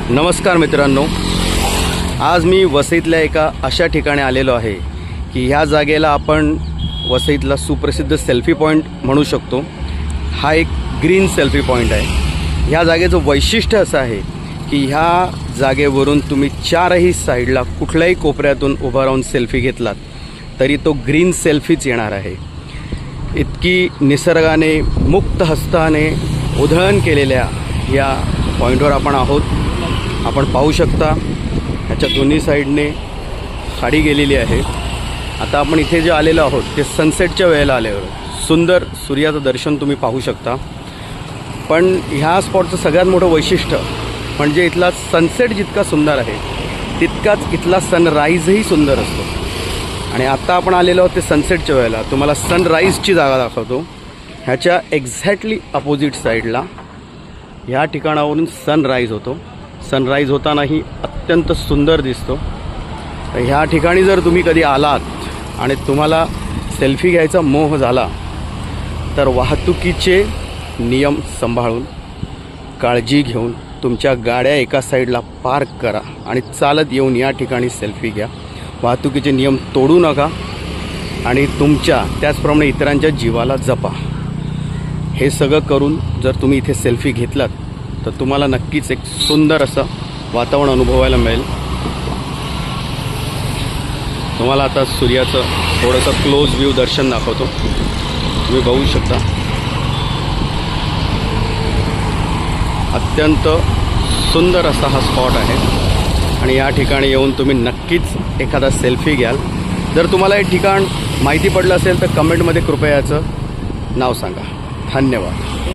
नमस्कार मित्रांनो, आज मी वसईतल्या एका अशा ठिकाणी आलेलो आहे की ह्या जागेला आपण वसईतला सुप्रसिद्ध सेल्फी पॉईंट म्हणू शकतो। हा एक ग्रीन सेल्फी पॉईंट आहे। ह्या जागेचं वैशिष्ट्य असं आहे की ह्या जागेवरून तुम्ही चारही साईडला कुठल्याही कोपऱ्यातून उभा राहून सेल्फी घेतलात तरी तो ग्रीन सेल्फीच येणार आहे। इतकी निसर्गाने मुक्त हस्ताने उधळण केलेल्या या पॉईंटवर आपण आहोत। आपण पाहू शकता ह्याच्या दोन्ही साईडने खाडी गेलेली आहे। आता आपण इथे जे आलेलो आहोत ते सनसेटच्या वेळेला आलेलो आहोत। सुंदर सूर्याचं दर्शन तुम्ही पाहू शकता। पण ह्या स्पॉटचं सगळ्यात मोठं वैशिष्ट्य म्हणजे इथला सनसेट जितका सुंदर आहे तितकाच इथला सनराईजही सुंदर असतो। आणि आता आपण आलेलो आहोत ते सनसेटच्या वेळेला। तुम्हाला सनराईजची जागा दाखवतो। ह्याच्या एक्झॅक्टली अपोजिट साईडला ह्या ठिकाणावरून सनराईज होतो। सनराईज होतानाही अत्यंत सुंदर दिसतो। तर ह्या ठिकाणी जर तुम्ही कधी आलात आणि तुम्हाला सेल्फी घ्यायचा मोह झाला तर वाहतुकीचे नियम सांभाळून काळजी घेऊन तुमच्या गाड्या एका साईडला पार्क करा आणि चालत येऊन या ठिकाणी सेल्फी घ्या। वाहतुकीचे नियम तोडू नका आणि तुमच्या त्याचप्रमाणे इतरांच्या जीवाला जपा। हे सगळं करून जर तुम्ही इथे सेल्फी घेतलात तर तुम्हाला नक्कीच एक सुंदर असं वातावरण अनुभवायला मिळेल। तुम्हाला आता सूर्याचं थोडंसं क्लोज व्ह्यू दर्शन दाखवतो। तुम्ही बघू शकता अत्यंत सुंदर असा हा स्पॉट आहे आणि या ठिकाणी येऊन तुम्ही नक्कीच एखादा सेल्फी घ्याल। जर तुम्हाला हे ठिकाण माहिती पडलं असेल तर कमेंटमध्ये कृपया याचं नाव सांगा। धन्यवाद।